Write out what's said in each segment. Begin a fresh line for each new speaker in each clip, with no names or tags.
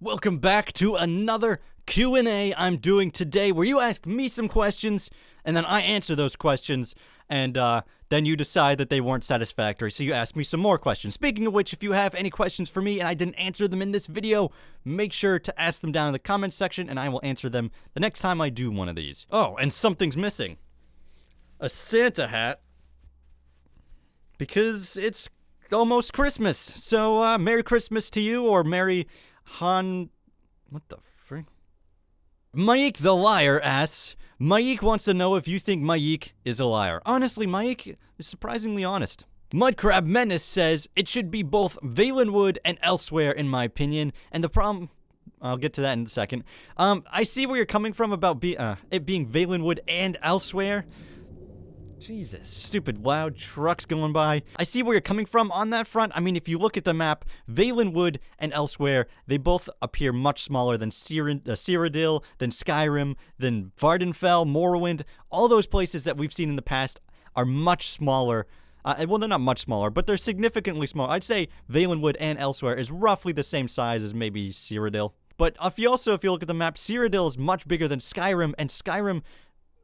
Welcome back to another Q&A I'm doing today where you ask me some questions and then I answer those questions and then you decide that they weren't satisfactory, so you ask me some more questions. Speaking of which, if you have any questions for me and I didn't answer them in this video, make sure to ask them down in the comments section and I will answer them the next time I do one of these. Oh, and something's missing. A Santa hat. Because it's almost Christmas. So, Merry Christmas to you, or Merry what the frick? Mayik the Liar asks, Mayik wants to know if you think Mayik is a liar. Honestly, Mayik is surprisingly honest. Mudcrab Menace says, it should be both Valenwood and Elsewhere in my opinion, and the problem... I'll get to that in a second. I see where you're coming from about it being Valenwood and Elsewhere. Jesus, stupid loud trucks going by. I see where you're coming from on that front. I mean, if you look at the map, Valenwood and Elsewhere, they both appear much smaller than Cyrodiil, than Skyrim, than Vardenfell, Morrowind. All those places that we've seen in the past are much smaller. Well, they're not much smaller, but they're significantly smaller. I'd say Valenwood and Elsewhere is roughly the same size as maybe Cyrodiil. But if you look at the map, Cyrodiil is much bigger than Skyrim, and Skyrim...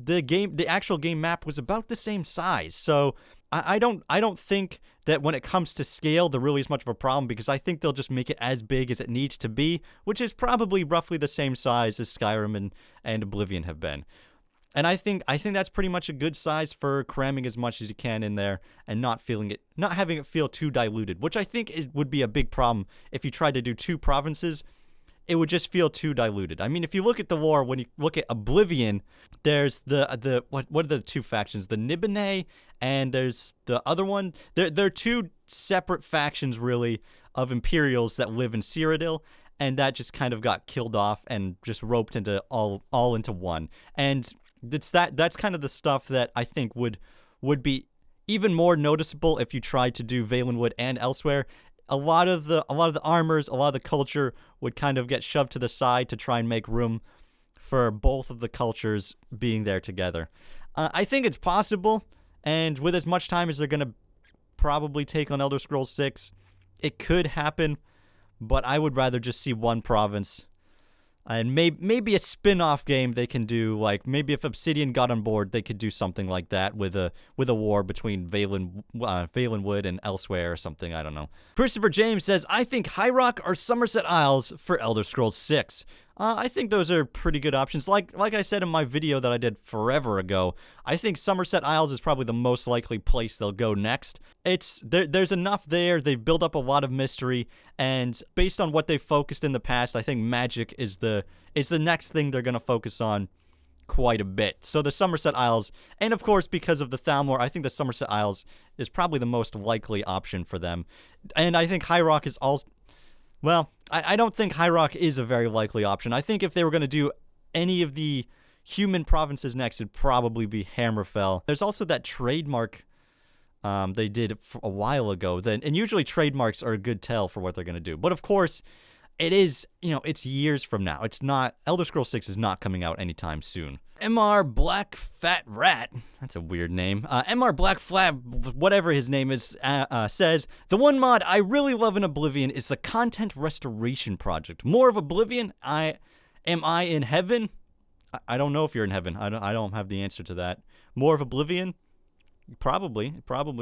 the actual game map was about the same size, so I don't think that when it comes to scale there really is much of a problem, because I think they'll just make it as big as it needs to be, which is probably roughly the same size as Skyrim and Oblivion have been. And I think that's pretty much a good size for cramming as much as you can in there and not having it feel too diluted, which I think would be a big problem if you tried to do two provinces. It would just feel too diluted. I mean, if you look at the lore, when you look at Oblivion, there's the what are the two factions? The Nibene, and there's the other one. They're two separate factions, really, of Imperials that live in Cyrodiil, and that just kind of got killed off and just roped into all into one. And that's kind of the stuff that I think would be even more noticeable if you tried to do Valenwood and Elsewhere. A lot of the armors, a lot of the culture would kind of get shoved to the side to try and make room for both of the cultures being there together. I think it's possible, and with as much time as they're going to probably take on Elder Scrolls 6, it could happen, but I would rather just see one province. And maybe a spin-off game they can do, like maybe if Obsidian got on board, they could do something like that with a war between Valenwood and Elsewhere or something. I don't know. Christopher James says, I think High Rock or Summerset Isles for Elder Scrolls 6. I think those are pretty good options. Like I said in my video that I did forever ago, I think Summerset Isles is probably the most likely place they'll go next. There's enough there. They've built up a lot of mystery, and based on what they've focused in the past, I think magic is the next thing they're going to focus on quite a bit. So the Summerset Isles, and of course because of the Thalmor, I think the Summerset Isles is probably the most likely option for them. And I think High Rock is also... Well, I don't think High Rock is a very likely option. I think if they were going to do any of the human provinces next, it'd probably be Hammerfell. There's also that trademark they did a while ago. And usually trademarks are a good tell for what they're going to do. But of course, it is, it's years from now. It's not, Elder Scrolls 6 is not coming out anytime soon. MR Black Fat Rat, that's a weird name, MR Black Flat, whatever his name is, says, the one mod I really love in Oblivion is the content restoration project. More of Oblivion? Am I in heaven? I don't know if you're in heaven. I don't have the answer to that. More of Oblivion? Probably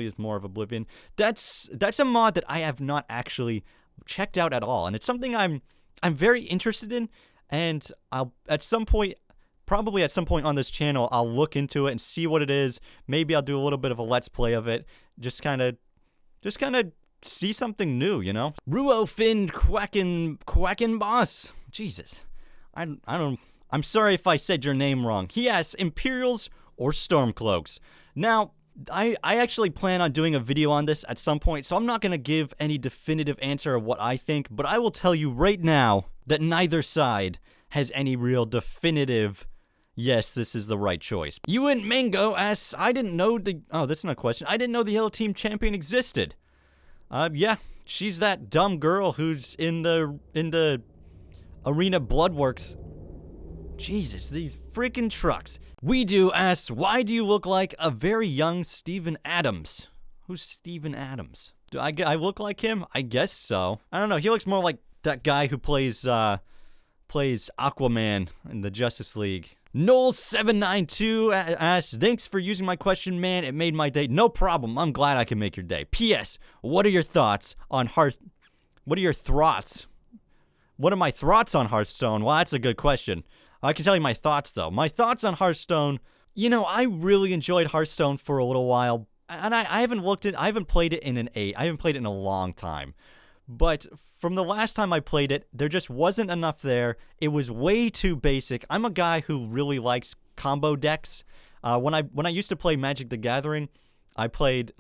is more of Oblivion. That's a mod that I have not actually checked out at all, and it's something I'm very interested in, and I'll probably at some point on this channel, I'll look into it and see what it is. Maybe I'll do a little bit of a let's play of it. Just kind of see something new, Ruo Finn Quacken Boss. Jesus. I'm sorry if I said your name wrong. He asks, Imperials or Stormcloaks? Now, I actually plan on doing a video on this at some point, so I'm not going to give any definitive answer of what I think, but I will tell you right now that neither side has any real definitive... Yes, this is the right choice. Ewan Mango asks, I didn't know the... Oh, that's not a question. I didn't know the Yellow Team champion existed. Yeah, she's that dumb girl who's in the Arena Bloodworks. Jesus, these freaking trucks. We Do asks, why do you look like a very young Steven Adams? Who's Steven Adams? Do I look like him? I guess so. I don't know. He looks more like that guy who plays Aquaman in the Justice League. Noel792 asks, thanks for using my question, man. It made my day. No problem. I'm glad I can make your day. P.S. What are your thoughts on What are your thoughts? What are my thoughts on Hearthstone? Well, that's a good question. I can tell you my thoughts, though. My thoughts on Hearthstone, I really enjoyed Hearthstone for a little while, and I haven't played it I haven't played it in a long time. But from the last time I played it, there just wasn't enough there. It was way too basic. I'm a guy who really likes combo decks. When I used to play Magic the Gathering, I played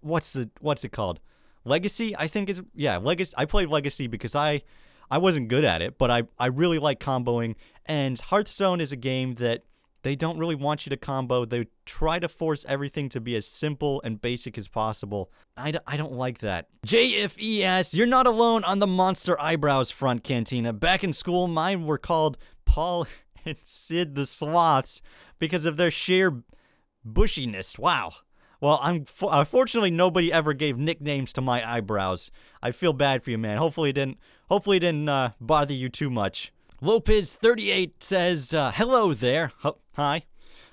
what's it called? Legacy, I think is Legacy. I played Legacy because I wasn't good at it, but I really like comboing. And Hearthstone is a game that they don't really want you to combo. They try to force everything to be as simple and basic as possible. I don't like that. JFES, you're not alone on the monster eyebrows front, Cantina. Back in school, mine were called Paul and Sid the Sloths because of their sheer bushiness. Wow. Well, unfortunately, nobody ever gave nicknames to my eyebrows. I feel bad for you, man. Hopefully it didn't bother you too much. Lopez38 says, hello there. Hi.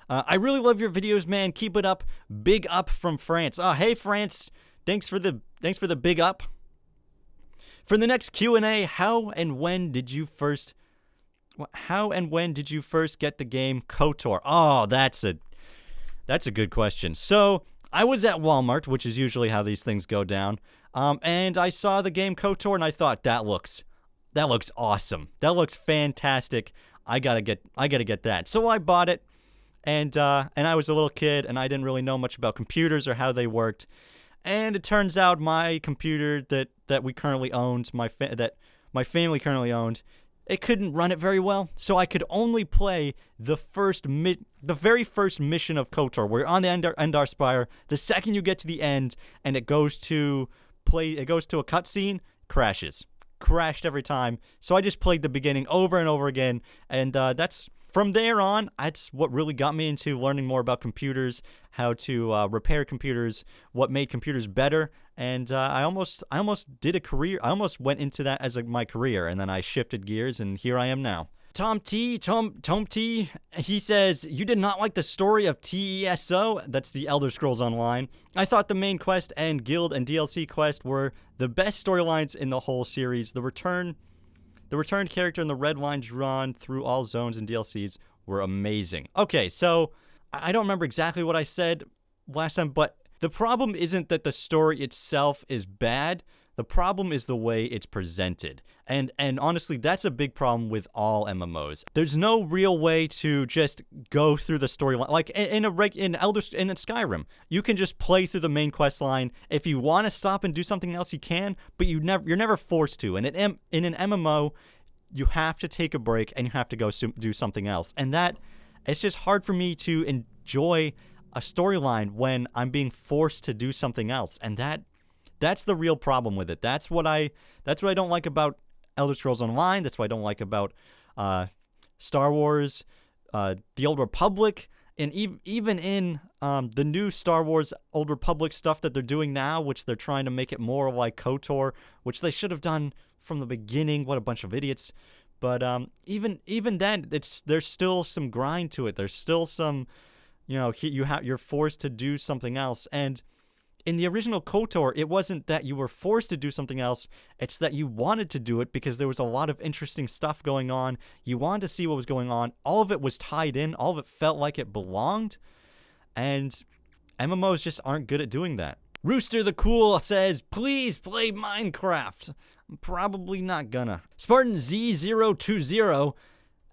I really love your videos, man. Keep it up. Big up from France. Hey, France. Thanks for the big up. For the next Q&A, how and when did you first get the game KOTOR? Oh, that's a good question. So, I was at Walmart, which is usually how these things go down, and I saw the game KOTOR, and I thought, that looks awesome. That looks fantastic. I gotta get that. So I bought it, and I was a little kid, and I didn't really know much about computers or how they worked. And it turns out my computer that we currently owned, that my family currently owned, it couldn't run it very well. So I could only play the very first mission of KOTOR. We're on the Endar Spire. The second you get to the end and it goes to a cutscene, crashed every time. So I just played the beginning over and over again, and that's from there on. That's what really got me into learning more about computers, how to repair computers, what made computers better, and I almost did a career. I almost went into that as my career, and then I shifted gears, and here I am now. Tom T, he says, you did not like the story of TESO, that's the Elder Scrolls Online. I thought the main quest and guild and DLC quest were the best storylines in the whole series. The returned character and the red line drawn through all zones and DLCs were amazing. Okay, so I don't remember exactly what I said last time, but the problem isn't that the story itself is bad. The problem is the way it's presented. And honestly, that's a big problem with all MMOs. There's no real way to just go through the storyline. Like in Skyrim, you can just play through the main quest line. If you want to stop and do something else, you can, but you're never forced to. And in an MMO, you have to take a break and you have to go do something else. And it's just hard for me to enjoy a storyline when I'm being forced to do something else. And that's the real problem with it. That's what I don't like about Elder Scrolls Online. That's what I don't like about Star Wars, The Old Republic, and even in the new Star Wars Old Republic stuff that they're doing now, which they're trying to make it more like KOTOR, which they should have done from the beginning. What a bunch of idiots. But even then, there's still some grind to it. There's still some, you're forced to do something else. And in the original KOTOR, it wasn't that you were forced to do something else, it's that you wanted to do it because there was a lot of interesting stuff going on. You wanted to see what was going on. All of it was tied in. All of it felt like it belonged. And MMOs just aren't good at doing that. Rooster the Cool says, please play Minecraft. I'm probably not gonna. Spartan Z020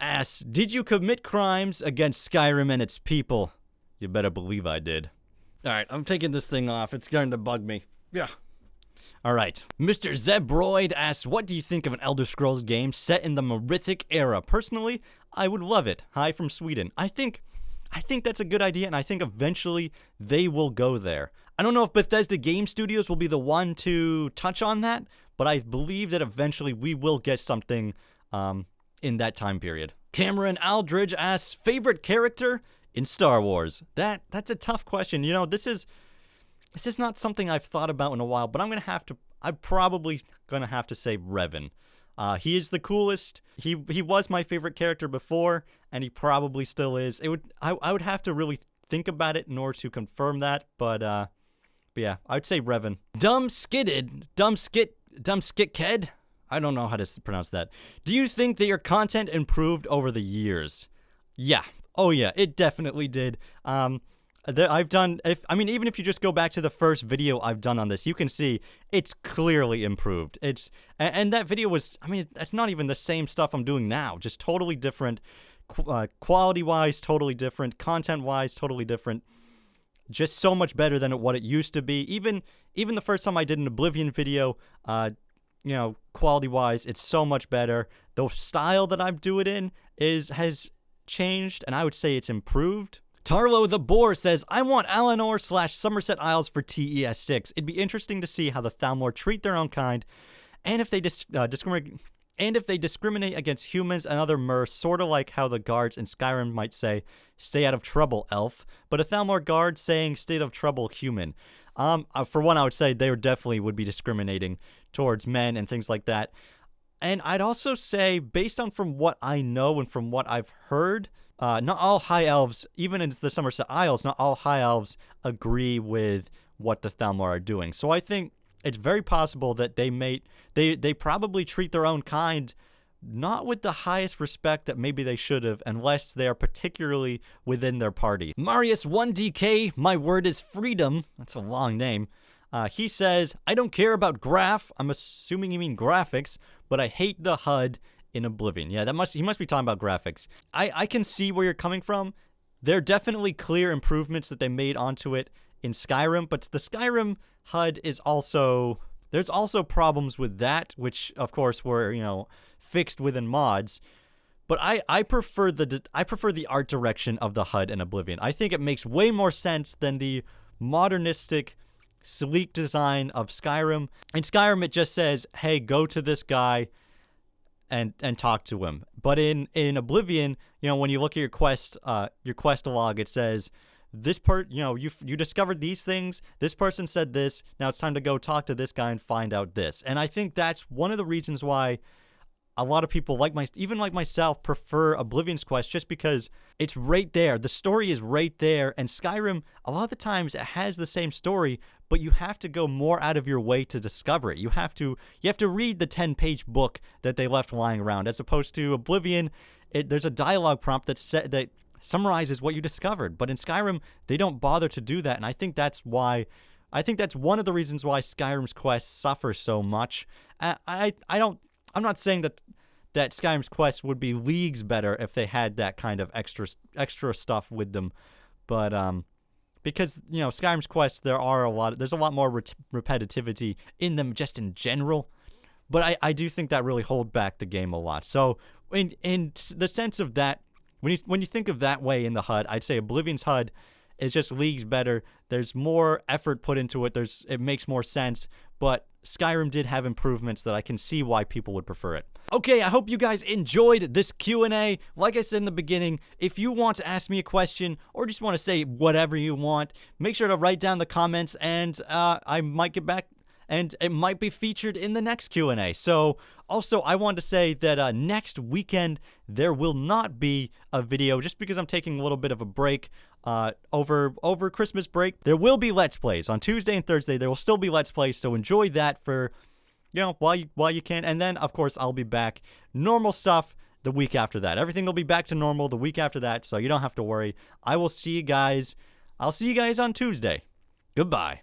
asks, did you commit crimes against Skyrim and its people? You better believe I did. Alright, I'm taking this thing off. It's starting to bug me. Yeah. Alright. Mr. Zebroid asks, what do you think of an Elder Scrolls game set in the Merithic era? Personally, I would love it. Hi from Sweden. I think that's a good idea, and I think eventually they will go there. I don't know if Bethesda Game Studios will be the one to touch on that, but I believe that eventually we will get something in that time period. Cameron Aldridge asks, favorite character in Star Wars? That's a tough question. This is not something I've thought about in a while, but I'm probably gonna have to say Revan. He is the coolest. He was my favorite character before, and he probably still is. I would have to really think about it in order to confirm that, but yeah, I would say Revan. Dumb skitked. I don't know how to pronounce that. Do you think that your content improved over the years? Yeah. Oh yeah, it definitely did. I've done, even if you just go back to the first video I've done on this, you can see it's clearly improved. And that video was, that's not even the same stuff I'm doing now, just totally different, quality-wise, totally different, content-wise, totally different, just so much better than what it used to be. Even the first time I did an Oblivion video, quality-wise, it's so much better. The style that I do it in has changed, and I would say it's improved. Tarlo the Boar says, I want Alinor/Summerset Isles for TES 6. It'd be interesting to see how the Thalmor treat their own kind, and if they discriminate against humans and other mer, sort of like how the guards in Skyrim might say, stay out of trouble, elf, but a Thalmor guard saying, stay out of trouble, human. For one, I would say they definitely would be discriminating towards men and things like that. And I'd also say, based on from what I know and from what I've heard, not all high elves, even in the Summerset Isles, not all high elves agree with what the Thalmor are doing. So I think it's very possible that they probably treat their own kind not with the highest respect that maybe they should have, unless they are particularly within their party. Marius1DK, my word is freedom. That's a long name. He says, I don't care about graph. I'm assuming you mean graphics, but I hate the HUD in Oblivion. Yeah, he must be talking about graphics. I can see where you're coming from. There are definitely clear improvements that they made onto it in Skyrim, but the Skyrim HUD is also, there's also problems with that, which of course were, fixed within mods. But I prefer the art direction of the HUD in Oblivion. I think it makes way more sense than the modernistic, sleek design of Skyrim. In Skyrim, it just says, hey, go to this guy and talk to him. But in Oblivion, when you look at your quest log, it says, you discovered these things, this person said this, now it's time to go talk to this guy and find out this. And I think that's one of the reasons why a lot of people even like myself prefer Oblivion's quest, just because it's right there. The story is right there, and Skyrim, a lot of the times it has the same story, but you have to go more out of your way to discover it. You have to read the 10-page book that they left lying around, as opposed to Oblivion. There's a dialogue prompt that summarizes what you discovered, but in Skyrim they don't bother to do that, and I think that's one of the reasons why Skyrim's quest suffers so much. I'm not saying that Skyrim's quest would be leagues better if they had that kind of extra stuff with them, but because Skyrim's quests, there's a lot more repetitivity in them just in general, but I do think that really hold back the game a lot. So in the sense of that, when you think of that way in the HUD, I'd say Oblivion's HUD is just leagues better. There's more effort put into it. It makes more sense, but Skyrim did have improvements that I can see why people would prefer it. Okay, I hope you guys enjoyed this Q&A. Like I said in the beginning, if you want to ask me a question or just want to say whatever you want, make sure to write down the comments, and I might get back, and it might be featured in the next Q&A. So, also, I wanted to say that next weekend, there will not be a video, just because I'm taking a little bit of a break over Christmas break. There will be Let's Plays. On Tuesday and Thursday, there will still be Let's Plays, so enjoy that for, while you can. And then, of course, I'll be back. Normal stuff the week after that. Everything will be back to normal the week after that, so you don't have to worry. I'll see you guys on Tuesday. Goodbye.